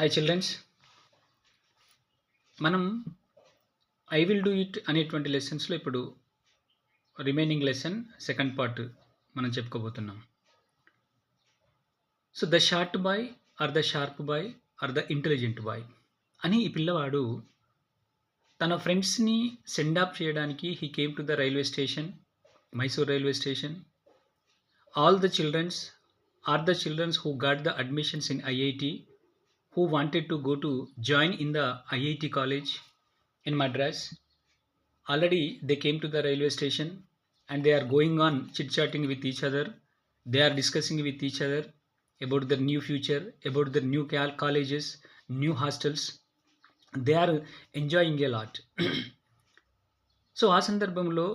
Hi children, మనం I will do it అనేటువంటి లెసన్స్లో ఇప్పుడు రిమైనింగ్ లెసన్ సెకండ్ పార్ట్ మనం చెప్పుకోబోతున్నాం. So the short boy or the sharp boy or the intelligent boy అని ఈ పిల్లవాడు తన ఫ్రెండ్స్ని సెండ్ ఆఫ్ చేయడానికి he came to the railway station, Mysore railway station. All the children are the children who got the admissions in IIT, who wanted to go to join in the IIT college in Madras. Already they came to the railway station and they are going on chit-chatting with each other. They are discussing with each other about their new future, about their new colleges, new hostels. They are enjoying a lot. So ఆ సందర్భంలో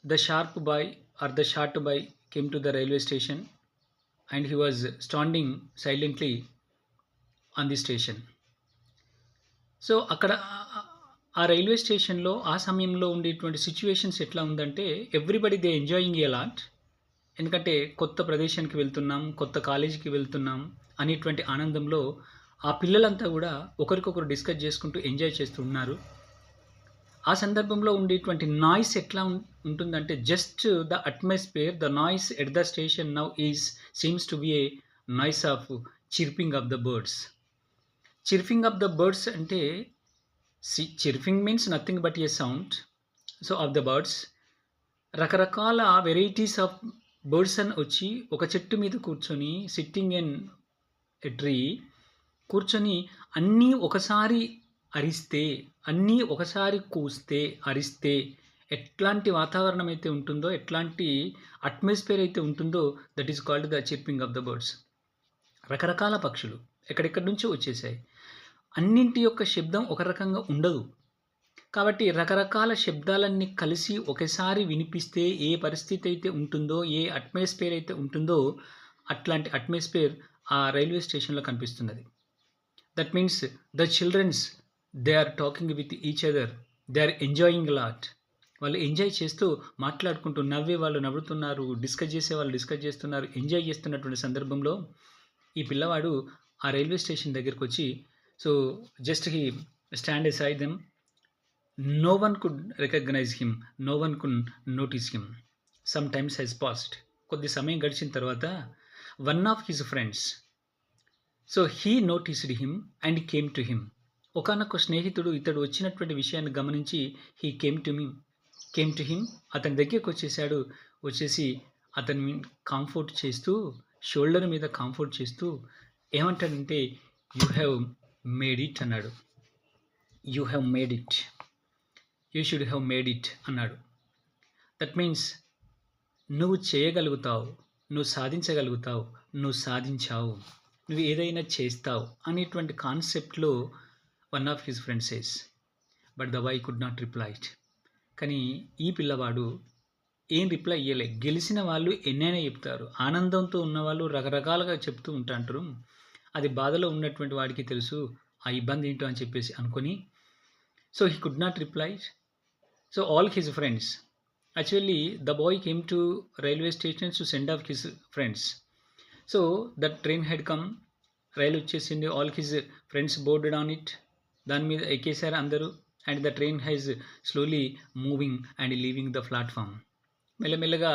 the sharp boy or the short boy came to the railway station and he was standing silently on the station. So అక్కడ ఆ railway స్టేషన్లో ఆ సమయంలో ఉండేటువంటి situations ఎట్లా ఉందంటే everybody they enjoying a lot. ఎందుకంటే కొత్త ప్రదేశానికి వెళ్తున్నాం, కొత్త కాలేజీకి వెళ్తున్నాం అనేటువంటి ఆనందంలో ఆ పిల్లలంతా కూడా ఒకరికొకరు డిస్కస్ చేసుకుంటూ ఎంజాయ్ చేస్తూ ఉన్నారు. ఆ సందర్భంలో ఉండేటువంటి నాయిస్ ఎట్లా ఉంటుందంటే just the atmosphere, the noise at the station now is seems to be a noise of chirping of the birds. Chirping of the birds అంటే chirping means nothing but a sound. So of the birds, రకరకాల varieties of birds అని వచ్చి ఒక చెట్టు మీద కూర్చొని sitting in a tree కూర్చొని అన్నీ ఒకసారి అరిస్తే, అన్నీ ఒకసారి కూస్తే అరిస్తే ఎట్లాంటి వాతావరణం అయితే ఉంటుందో, ఎట్లాంటి అట్మాస్ఫియర్ అయితే ఉంటుందో that is called the chirping of the birds. రకరకాల పక్షులు ఎక్కడెక్కడి నుంచో వచ్చేసాయి. అన్నింటి యొక్క శబ్దం ఒక రకంగా ఉండదు. కాబట్టి రకరకాల శబ్దాలన్నీ కలిసి ఒకేసారి వినిపిస్తే ఏ పరిస్థితి అయితే ఉంటుందో, ఏ అట్మాస్ఫియర్ అయితే ఉంటుందో అట్లాంటి అట్మాస్ఫియర్ ఆ రైల్వే స్టేషన్లో కనిపిస్తున్నది. That means the childrens they are talking with each other, they are enjoying lot. వాళ్ళు ఎంజాయ్ చేస్తూ మాట్లాడుకుంటూ, నవ్వే వాళ్ళు నవ్వుతున్నారు, డిస్కస్ చేసే వాళ్ళు డిస్కస్ చేస్తున్నారు. ఎంజాయ్ చేస్తున్నటువంటి సందర్భంలో ఈ పిల్లవాడు ఆ రైల్వే స్టేషన్ దగ్గరికి వచ్చి, so just he stand aside them. No one could recognize him, no one could notice him. Some times has passed. కొద్ది సమయం గడిచిన తర్వాత one of his friends, so he noticed him and came to him. ఒకనొక స్నేహితుడు ఇతడు వచ్చినటువంటి విషయాన్ని గమనించి హీ కేమ్ టు హిమ్, అతని దగ్గరికి వచ్చేసాడు. వచ్చేసి అతన్ని కంఫర్ట్ చేస్తూ, షోల్డర్ మీద కంఫర్ట్ చేస్తూ ఏమంటాడంటే యూ హ్యావ్ మేడ్ ఇట్ అన్నాడు. You have made it, you should have made it అన్నాడు. దట్ మీన్స్ నువ్వు చేయగలుగుతావు, నువ్వు సాధించగలుగుతావు, నువ్వు సాధించావు, నువ్వు ఏదైనా చేస్తావు అనేటువంటి కాన్సెప్ట్లో one of his friends says. But the boy could not reply it. కానీ ఈ పిల్లవాడు ఏం రిప్లై ఇయ్యలే. గెలిచిన వాళ్ళు ఎన్నైనా చెప్తారు, ఆనందంతో ఉన్నవాళ్ళు రకరకాలుగా చెప్తూ ఉంటాంటారు. అది బాధలో ఉన్నటువంటి వాడికి తెలుసు ఆ ఇబ్బంది ఏంటో అని చెప్పేసి అనుకొని, so he could not reply. So all his friends, actually the boy came to railway station to send off his friends. So that train had come, రైలు వచ్చేసింది. All his friends boarded on it, దాని మీద ఎక్కేశారు అందరూ. And the train has slowly moving and leaving the platform. మెల్లమెల్లగా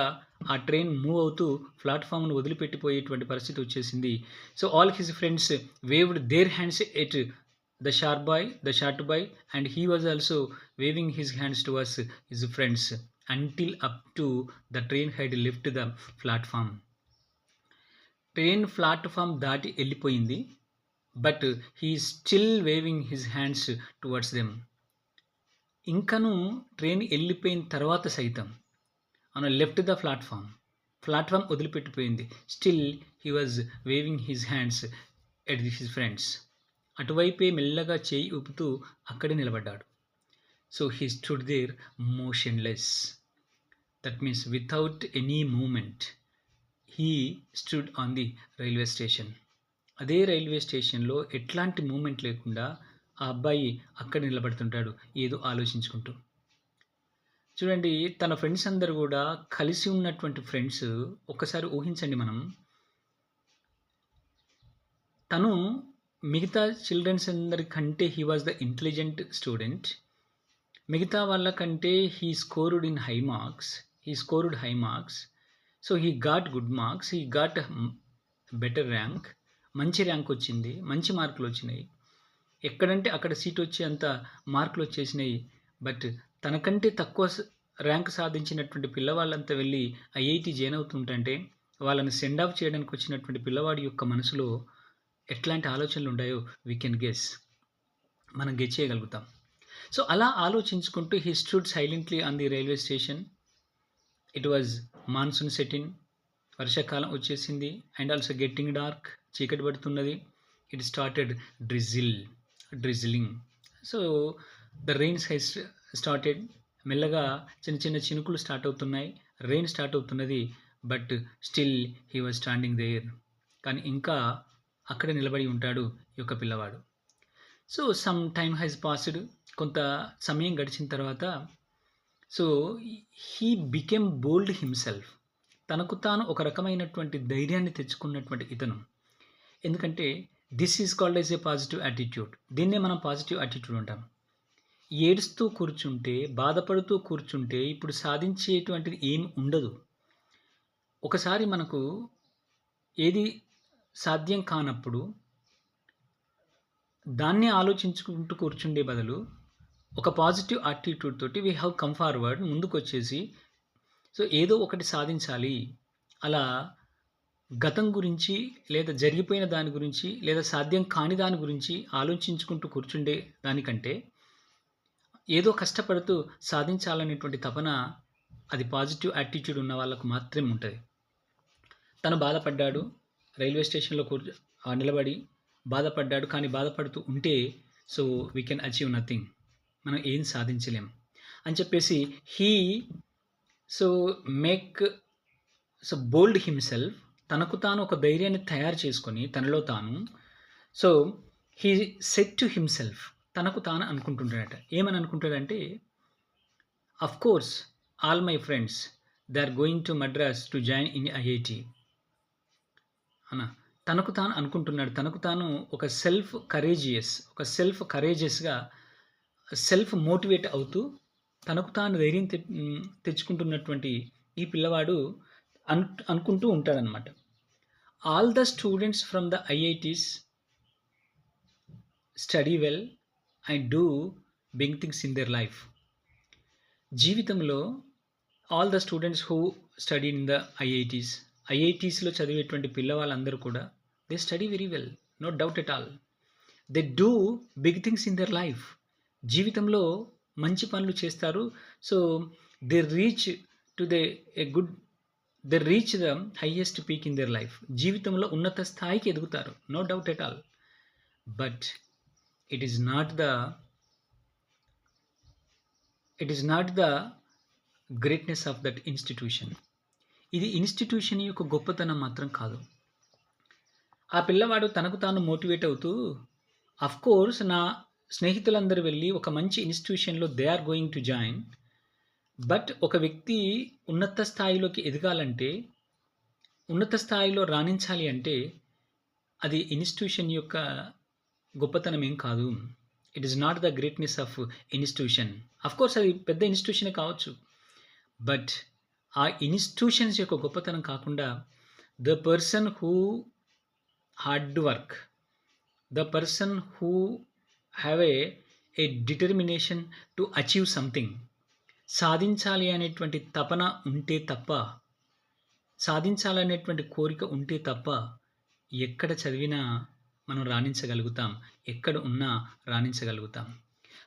ఆ train move అవుతూ ప్లాట్ఫామ్ను వదిలిపెట్టిపోయేటువంటి పరిస్థితి వచ్చేసింది. So all his friends waved their hands at the short boy and he was also waving his hands towards his friends until up to the train had left the platform. Train platform దాటి వెళ్ళిపోయింది, but he still waving his hands towards them. ఇంకను train వెళ్ళిపోయిన తర్వాత సైతం on left the platform వదిలిపెట్టిపోయింది. Still he was waving his hands at his friends. అటువైపే మెల్లగా చేయి ఊపుతూ అక్కడే నిలబడ్డాడు. So he stood there motionless. That means without any movement he stood on the railway station. అదే రైల్వే స్టేషన్లో ఎట్లాంటి మూమెంట్ లేకుండా ఆ అబ్బాయి అక్కడ నిలబడుతుంటాడు ఏదో ఆలోచించుకుంటూ. చూడండి, తన ఫ్రెండ్స్ అందరూ కూడా కలిసి ఉన్నటువంటి ఫ్రెండ్స్. ఒక్కసారి ఊహించండి, మనం తను మిగతా చిల్డ్రన్స్ అందరికంటే he was the intelligent student. మిగతా వాళ్ళకంటే he scored high marks. So, he got good marks. He got better rank. మంచి ర్యాంక్ వచ్చింది. మంచి మార్కులొచ్చినాయి. ఎక్కడంటే అక్కడ సీటొచ్చేంత మార్కులొచ్చేసినాయి. బట్ తనకంటే తక్కువ ర్యాంక్ సాధించినటువంటి పిల్లవాళ్ళంతా వెళ్ళి ఐఐటీ జాయిన్ అవుతుంటంటే, వాళ్ళని సెండ్ ఆఫ్ చేయడానికి వచ్చినటువంటి పిల్లవాడి యొక్క మనసులో ఎట్లాంటి ఆలోచనలుంటాయో వి కెన్ గెస్. మనం గెస్ చేయగలుగుతాం. సో, అలా ఆలోచించుకుంటూ he stood silently on the railway station. It was monsoon set in. వర్షాకాలం వచ్చేసింది. And also getting dark. చీకటి పడుతున్నది. It started drizzling. So, the rains has started. మెల్లగా చిన్న చిన్న చినుకులు స్టార్ట్ అవుతున్నాయి. రెయిన్ స్టార్ట్ అవుతున్నది. But still he was standing there. కానీ ఇంకా అక్కడే నిలబడి ఉంటాడు ఈ యొక్క పిల్లవాడు. So, some time has passed. కొంత సమయం గడిచిన తర్వాత so, he became bold himself. తనకు తాను ఒక రకమైనటువంటి ధైర్యాన్ని తెచ్చుకున్నటువంటి ఇతను. ఎందుకంటే this is called as a positive attitude. దీన్నే మనం పాజిటివ్ యాటిట్యూడ్ అంటాం. ఏడుస్తూ కూర్చుంటే, బాధపడుతూ కూర్చుంటే ఇప్పుడు సాధించేటువంటిది ఏమి ఉండదు. ఒకసారి మనకు ఏది సాధ్యం కానప్పుడు దాన్నే ఆలోచించుకుంటూ కూర్చుండే బదులు ఒక పాజిటివ్ యాటిట్యూడ్ తోటి వీ హ్యావ్ కమ్ ఫార్వర్డ్, ముందుకొచ్చేసి సో, ఏదో ఒకటి సాధించాలి. అలా గతం గురించి లేదా జరిగిపోయిన దాని గురించి లేదా సాధ్యం కాని దాని గురించి ఆలోచించుకుంటూ కూర్చుండే దానికంటే ఏదో కష్టపడుతూ సాధించాలనేటువంటి తపన అది పాజిటివ్ యాటిట్యూడ్ ఉన్న వాళ్ళకు మాత్రమే ఉంటుంది. తను బాధపడ్డాడు. రైల్వే స్టేషన్‌లో నిలబడి బాధపడ్డాడు. కానీ బాధపడుతూ ఉంటే so, we can achieve nothing. మనం ఏం సాధించలేం అని చెప్పేసి హీ సో, బోల్డ్ హిమ్సెల్ఫ్. తనకు తాను ఒక ధైర్యాన్ని తయారు చేసుకొని తనలో తాను so, he said to himself. తనకు తాను అనుకుంటుంటాడట. ఏమని అనుకుంటాడంటే, of course all my friends they are going to Madras to join in IIT అనా. తనకు తాను అనుకుంటున్నాడు. తనకు తాను ఒక సెల్ఫ్ కరేజియస్‌గా సెల్ఫ్ మోటివేట్ అవుతూ తనకు తాను ధైర్యం తెచ్చుకుంటున్నటువంటి ఈ పిల్లవాడు అనుకుంటూ ఉంటాడనమాట. All the students from the IITs study well and do big things in their life. జీవితంలో all the students who study in the ఐఐటీస్లో చదివేటువంటి పిల్లవాళ్ళందరూ కూడా they study very well, no doubt at all. They do big things in their life. జీవితంలో మంచి పనులు చేస్తారు. So, they reach the highest peak in their life. జీవితంలో ఉన్నత స్థాయికి ఎదుగుతారు, no doubt at all. But it is not the greatness of that institution. ఇది institution యొక్క గొప్పతనం మాత్రం కాదు. ఆ పిల్లవాడు తనకు తాను మోటివేట్ అవుతూ అఫ్‌కోర్స్ నా స్నేహితులందరూ వెళ్ళి ఒక మంచి ఇన్స్టిట్యూషన్‌లో they are going to join. But ఒక వ్యక్తి ఉన్నత స్థాయిలోకి ఎదగాలంటే, ఉన్నత స్థాయిలో రాణించాలి అంటే అది ఇన్స్టిట్యూషన్ యొక్క గొప్పతనం ఏం కాదు. It is not the greatness of institution. Of course అది పెద్ద ఇన్స్టిట్యూషనే కావచ్చు. బట్ ఆ ఇన్స్టిట్యూషన్స్ యొక్క గొప్పతనం కాకుండా the person who hard work, the person who have a determination to achieve something. సాధించాలి అనేటువంటి తపన ఉంటే తప్ప, సాధించాలనేటువంటి కోరిక ఉంటే తప్ప ఎక్కడ చదివినా మనం రాణించగలుగుతాం. ఎక్కడ ఉన్నా రాణించగలుగుతాం.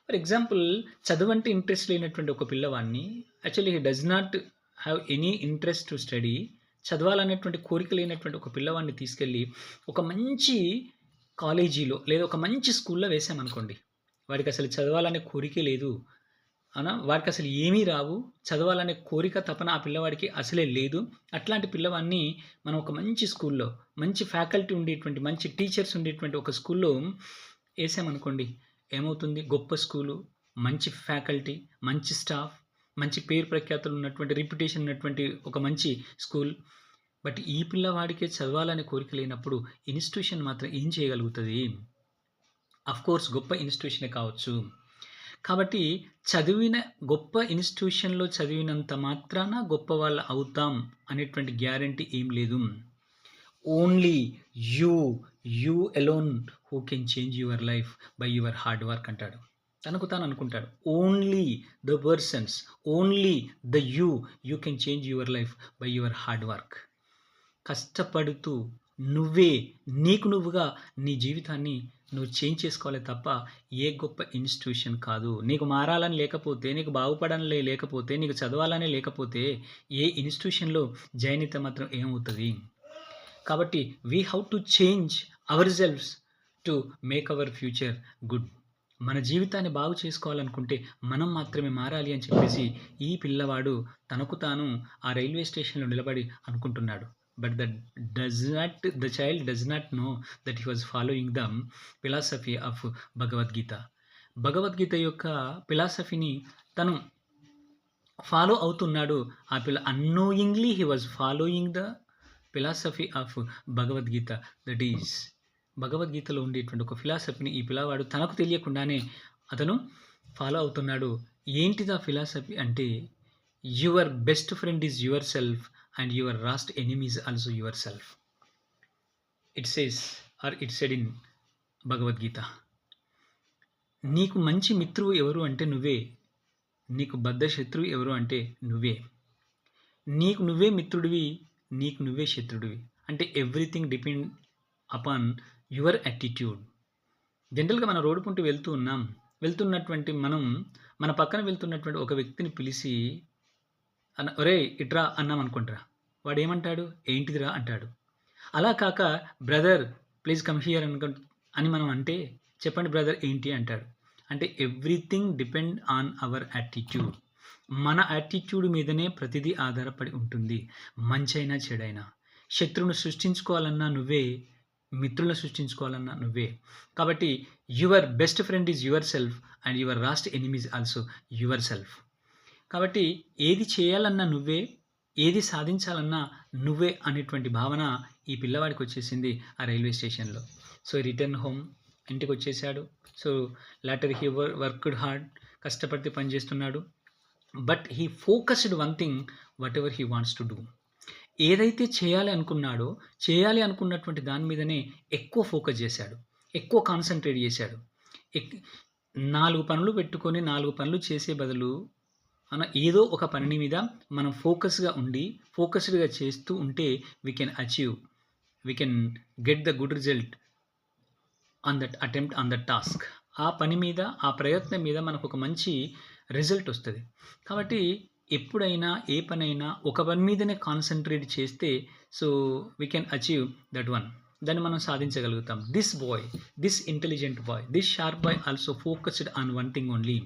ఫర్ ఎగ్జాంపుల్, చదువంటే ఇంట్రెస్ట్ లేనటువంటి ఒక పిల్లవాడిని, actually he does not have any interest to study, చదవాలనేటువంటి కోరిక లేనటువంటి ఒక పిల్లవాడిని తీసుకెళ్ళి ఒక మంచి కాలేజీలో లేదా ఒక మంచి స్కూల్లో వేసామనుకోండి. వాడికి అసలు చదవాలనే కోరికే లేదు. వాడికి అసలు ఏమీ రావు. చదవాలనే కోరిక తపన ఆ పిల్లవాడికి అసలే లేదు. అట్లాంటి పిల్లవాడిని మనం ఒక మంచి స్కూల్లో, మంచి ఫ్యాకల్టీ ఉండేటువంటి, మంచి టీచర్స్ ఉండేటువంటి ఒక స్కూల్లో వేసామనుకోండి. ఏమవుతుంది? గొప్ప స్కూలు, మంచి ఫ్యాకల్టీ, మంచి స్టాఫ్, మంచి పేరు ప్రఖ్యాతులు ఉన్నటువంటి, రిప్యుటేషన్ ఉన్నటువంటి ఒక మంచి స్కూల్. బట్ ఈ పిల్లవాడికే చదవాలనే కోరిక లేనప్పుడు ఇన్స్టిట్యూషన్ మాత్రం ఏం చేయగలుగుతుంది? అఫ్‌కోర్స్ గొప్ప ఇన్‌స్టిట్యూషనే కావచ్చు. కాబట్టి గొప్ప ఇన్‌స్టిట్యూషన్‌లో చదివినంత మాత్రాన గొప్పవాళ్ళు అవుతాం అనేటువంటి గ్యారంటీ ఏం లేదు. Only you, you alone who can change your life by your hard work అంటాడు. తనకు తాను అనుకుంటాడు. Only the persons, only the you can change your life by your hard work. కష్టపడుతూ నువ్వే నీకు నువ్వుగా నీ జీవితాన్ని నువ్వు చేంజ్ చేసుకోవాలే తప్ప ఏ గొప్ప ఇన్‌స్టిట్యూషన్ కాదు. నీకు మారాలని లేకపోతే, నీకు బాగుపడాలని లేకపోతే, నీకు చదవాలని లేకపోతే ఏ ఇన్‌స్టిట్యూషన్‌లో జాయిన్ అయితే మాత్రం ఏమవుతది? కాబట్టి we have to change our selves to make our future good. మన జీవితాన్ని బాగు చేసుకోవాలనుకుంటే మనం మాత్రమే మారాలి అని చెప్పేసి ఈ పిల్లవాడు తనకు తాను ఆ రైల్వే స్టేషన్‌లో నిలబడి అనుకుంటున్నాడు. But the child does not know that he was following the philosophy of Bhagavad Gita. Bhagavad Gita యొక్క ఫిలాసఫీని తను ఫాలో అవుతున్నాడు. Annoyingly he was following the philosophy of Bhagavad Gita. That is భగవద్గీతలో ఉండేటువంటి ఒక ఫిలాసఫీని ఈ పిల్లవాడు తనకు తెలియకుండానే అతను ఫాలో అవుతున్నాడు. ఏంటిది ఆ ఫిలాసఫీ అంటే, your best friend is your self and your last enemy is also your self. It said in Bhagavad Gita. నీకు మంచి మిత్రువు ఎవరు అంటే నువ్వే. నీకు బద్ధ శత్రువు ఎవరు అంటే నువ్వే. నీకు నువ్వే మిత్రుడివి, నీకు నువ్వే శత్రుడివి. అంటే everything depend upon your attitude. జనరల్‌గా మనం రోడ్డు పొంటి వెళ్తున్నటువంటి మనం మన పక్కన వెళ్తున్నటువంటి ఒక వ్యక్తిని పిలిచి ఒరేయ్ ఇట్రా అన్నాం అనుకుంటారా, వాడేమంటాడు? ఏంటిదిరా అంటాడు. అలా కాక బ్రదర్ ప్లీజ్ కమ్ హియర్ అని మనం అంటే, చెప్పండి బ్రదర్ ఏంటి అంటాడు. అంటే everything depend on our attitude. మన యాటిట్యూడ్ మీదనే ప్రతిదీ ఆధారపడి ఉంటుంది. మంచైనా చెడైనా. శత్రువును సృష్టించుకోవాలన్నా నువ్వే, మిత్రులను సృష్టించుకోవాలన్నా నువ్వే. కాబట్టి your best friend is your self and your last enemy is also your self. కాబట్టి ఏది చేయాలన్నా నువ్వే, ఏది సాధించాలన్నా నువ్వే అనేటువంటి భావన ఈ పిల్లవాడికి వచ్చేసింది ఆ రైల్వే స్టేషన్‌లో. సో రిటర్న్ హోమ్, ఇంటికొచ్చేసాడు. So later he worked hard, కష్టపడి పని చేస్తున్నాడు. But he focused one thing whatever he wants to do. ఏదైతే చేయాలి అనుకున్నాడో, చేయాలి అనుకున్నటువంటి దాని మీదనే ఎక్కువ ఫోకస్ చేశాడు. ఎక్కువ కాన్సంట్రేట్ చేశాడు. 4 పనులు పెట్టుకొని 4 పనులు చేసే బదులు ఏదో ఒక పని మీద మనం ఫోకస్డ్‌గా చేస్తూ ఉంటే we can get the good result on that attempt on that task. ఆ పని మీద, ఆ ప్రయత్నం మీద మనకు ఒక మంచి రిజల్ట్ వస్తది. కాబట్టి ఎప్పుడైనా ఏ పనైనా ఒక పని మీదనే కాన్సంట్రేట్ చేస్తే so we can achieve that one. దాన్ని మనం సాధించగలుగుతాం. This intelligent boy, this sharp boy also focused on one thing only.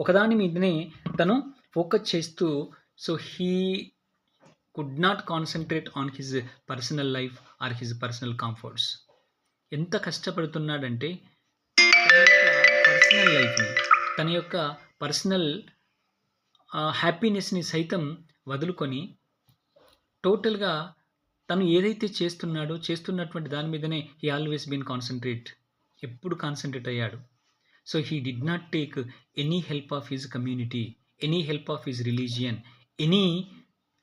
ఒకదాని మీదనే తను ఫోకస్ చేస్తూ so he could not concentrate on his personal life or his personal comforts. ఎంత కష్టపడుతున్నాడంటే personal లైఫ్‌ని, తన యొక్క పర్సనల్ హ్యాపీనెస్‌ని సైతం వదులుకొని టోటల్‌గా తను ఏదైతే చేస్తున్నటువంటి దాని మీదనే హీ ఆల్వేస్ బీన్ కాన్సంట్రేట్. ఎప్పుడు కాన్సంట్రేట్ అయ్యాడు. So he did not take any help of his community, any help of his religion, any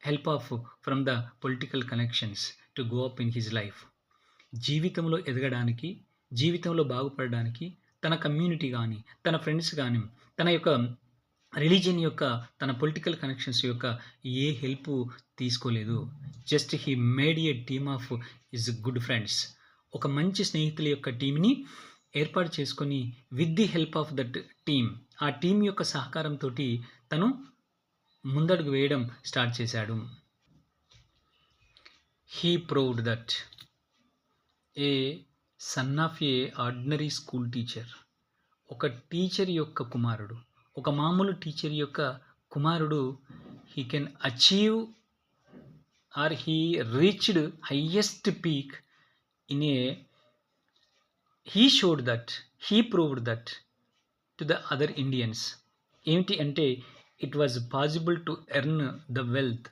help from the political connections to go up in his life. జీవితంలో ఎదగడానికి, జీవితంలో బాగుపడడానికి తన community కానీ, తన friends కానీ, తన యొక్క రిలీజియన్ యొక్క, తన పొలిటికల్ కనెక్షన్స్ యొక్క ఏ హెల్ప్ తీసుకోలేదు. Just he made A team of his good friends. ఒక మంచి స్నేహితుల యొక్క టీంని ఏర్పాటు చేసుకొని with the help of that team, ఆ టీం యొక్క సహకారంతో తను ముందడుగు వేయడం స్టార్ట్ చేశాడు. He proud that A son of a ordinary school teacher, ఒక టీచర్ యొక్క కుమారుడు, ఒక మామూలు టీచర్ యొక్క కుమారుడు he can achieve or he reached highest peak in a he showed that, he proved that to the other Indians. ఏమిటి అంటే it was possible to earn the wealth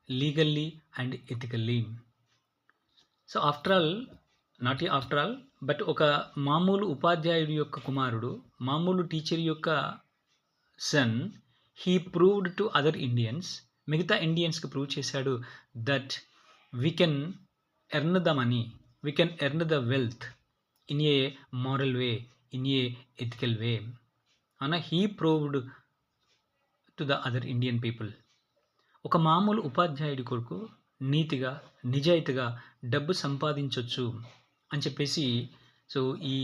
legally and ethically. So after all not after all, but ఒక మామూలు ఉపాధ్యాయుడి యొక్క కుమారుడు, మామూలు teacher యొక్క son, he proved to other Indians, మిగతా ఇండియన్స్కి ప్రూవ్ చేశాడు that we can earn the money, we can earn the wealth in a moral way, in a ethical way. అన్న he proved to the other Indian people. ఒక మామూలు ఉపాధ్యాయుడి కొరకు నీతిగా, నిజాయితీగా డబ్బు సంపాదించవచ్చు అని చెప్పేసి, సో ఈ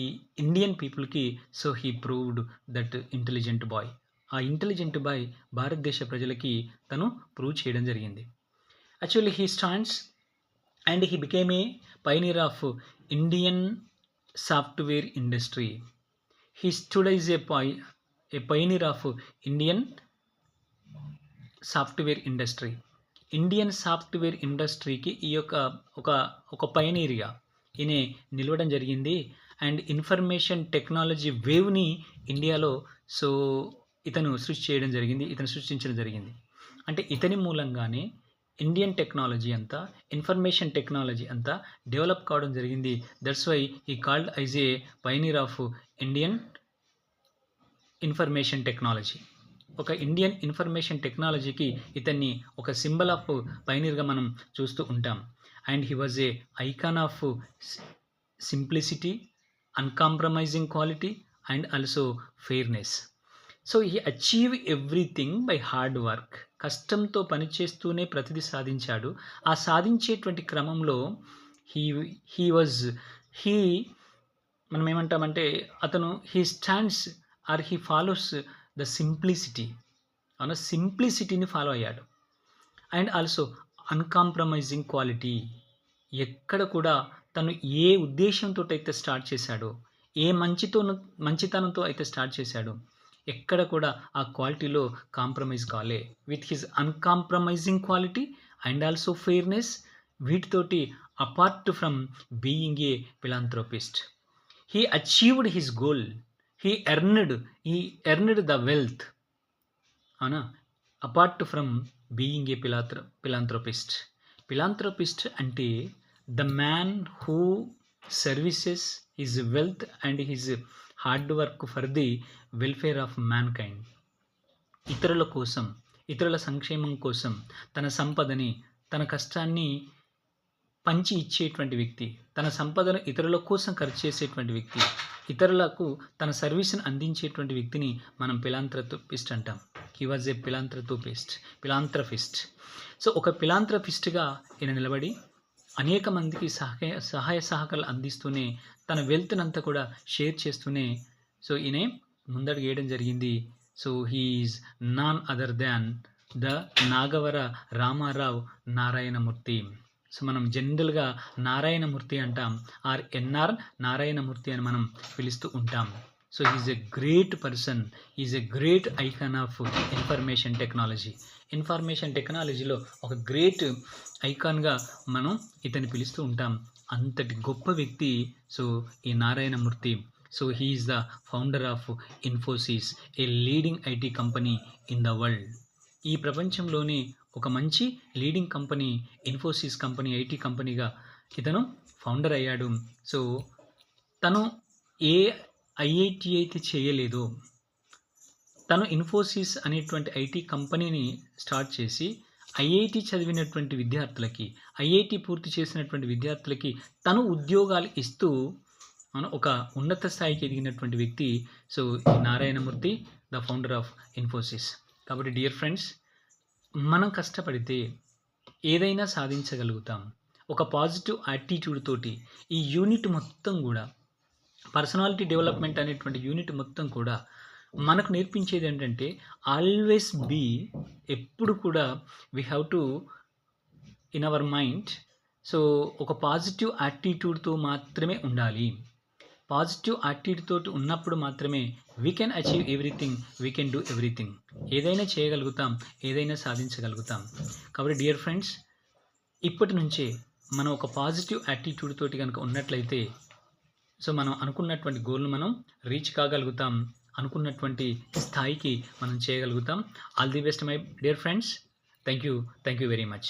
ఇండియన్ పీపుల్కి, so he proved that intelligent boy. ఆ ఇంటెలిజెంట్ బాయ్ భారతదేశ ప్రజలకి తను ప్రూవ్ చేయడం జరిగింది. Actually he stands and he became a pioneer of Indian software industry. He stood is a pioneer of Indian software industry. Indian software ఇండస్ట్రీకి ఈ యొక్క ఒక పైనీర్గా ఈయన నిలవడం జరిగింది. అండ్ ఇన్ఫర్మేషన్ టెక్నాలజీ వేవ్ని ఇండియాలో సో ఇతను సృష్టించడం జరిగింది. అంటే ఇతని మూలంగానే ఇండియన్ టెక్నాలజీ అంతా, ఇన్ఫర్మేషన్ టెక్నాలజీ అంతా డెవలప్ కావడం జరిగింది. దట్స్ వై ఈ called as A pioneer of Indian information technology. ఒక ఇండియన్ ఇన్ఫర్మేషన్ టెక్నాలజీకి ఇతన్ని ఒక సింబల్ ఆఫ్ పైనీర్గా మనం చూస్తూ ఉంటాం. And he was a icon of simplicity, uncompromising quality and also fairness. So he achieve everything by hard work. కష్టంతో పనిచేస్తూనే ప్రతిదీ సాధించాడు. ఆ సాధించేటువంటి క్రమంలో మనం ఏమంటామంటే అతను he stands or he follows the simplicity. సింప్లిసిటీని ఫాలో అయ్యాడు. And also uncompromising quality. ఎక్కడ కూడా తను ఏ ఉద్దేశంతో అయితే స్టార్ట్ చేశాడో, ఏ మంచితనంతో అయితే స్టార్ట్ చేశాడో, ఎక్కడ కూడా ఆ క్వాలిటీలో కాంప్రమైజ్ కాలే. With his uncompromising quality and also fairness, వీటితోటి apart from being a philanthropist, he achieved his goal. He earned the wealth. అవునా? Apart from being a philanthropist. Philanthropist అంటే the man who services his wealth and his hard work for the welfare of mankind. ఇతరుల కోసం, ఇతరుల సంక్షేమం కోసం తన సంపదని, తన కష్టాన్ని పంచి ఇచ్చేటువంటి వ్యక్తి, తన సంపదను ఇతరుల కోసం ఖర్చు చేసేటువంటి వ్యక్తి, ఇతరులకు తన సర్వీస్ని అందించేటువంటి వ్యక్తిని మనం ఫిలాంథ్రపిస్ట్ అంటాం. He was a philanthropist. So ఒక ఫిలాంథ్రపిస్ట్గా ఈయన నిలబడి అనేక మందికి సహాయ సహకారాలు అందిస్తూనే, తన వెల్త్ని అంతా కూడా షేర్ చేస్తూనే సో ఈయన ముందడుగు వేయడం జరిగింది. So he is none other than the Nagavara Ramarao Narayana Murthy. So మనం జనరల్గా నారాయణమూర్తి అంటాం, ఆర్ ఎన్ఆర్ నారాయణమూర్తి అని మనం పిలుస్తూ ఉంటాం. So is a great person, is a great icon of information technology. Information టెక్నాలజీలో ఒక గ్రేట్ ఐకాన్గా మనం ఇతన్ని పిలుస్తూ ఉంటాం. అంతటి గొప్ప వ్యక్తి సో ఈ Narayana Murthy. So he is the founder of Infosys, a leading IT company in the world. ఈ ప్రపంచంలోనే ఒక మంచి leading company Infosys company, IT కంపెనీగా ఇతను ఫౌండర్ అయ్యాడు. సో తను ఏ ఐఐటి అయితే చేయలేదో, తను ఇన్ఫోసిస్ అనేటువంటి ఐటీ కంపెనీని స్టార్ట్ చేసి ఐఐటి చదివినటువంటి విద్యార్థులకి, ఐఐటి పూర్తి చేసినటువంటి విద్యార్థులకి తను ఉద్యోగాలు ఇస్తూ ఒక ఉన్నత స్థాయికి ఎదిగినటువంటి వ్యక్తి. సో ఈ Narayana Murthy, the founder of Infosys. కాబట్టి డియర్ ఫ్రెండ్స్, మనం కష్టపడితే ఏదైనా సాధించగలుగుతాం. ఒక పాజిటివ్ యాటిట్యూడ్ తోటి ఈ యూనిట్ మొత్తం కూడా, పర్సనాలిటీ డెవలప్మెంట్ అనేటువంటి యూనిట్ మొత్తం కూడా మనకు నేర్పించేది ఏంటంటే ఆల్వేస్ బీ, ఎప్పుడు కూడా we have to in our mind. So ఒక పాజిటివ్ యాటిట్యూడ్తో మాత్రమే ఉండాలి. పాజిటివ్ యాటిట్యూడ్ తోటి ఉన్నప్పుడు మాత్రమే we can achieve everything, we can do everything. ఏదైనా చేయగలుగుతాం, ఏదైనా సాధించగలుగుతాం. కాబట్టి డియర్ ఫ్రెండ్స్, ఇప్పటి నుంచే మనం ఒక పాజిటివ్ యాటిట్యూడ్ తోటి కనుక ఉన్నట్లయితే సో మనం అనుకున్నటువంటి గోల్ను మనం రీచ్ కాగలుగుతాం, అనుకున్నటువంటి స్థాయికి మనం చేయగలుగుతాం. All the best my dear friends. Thank you very much.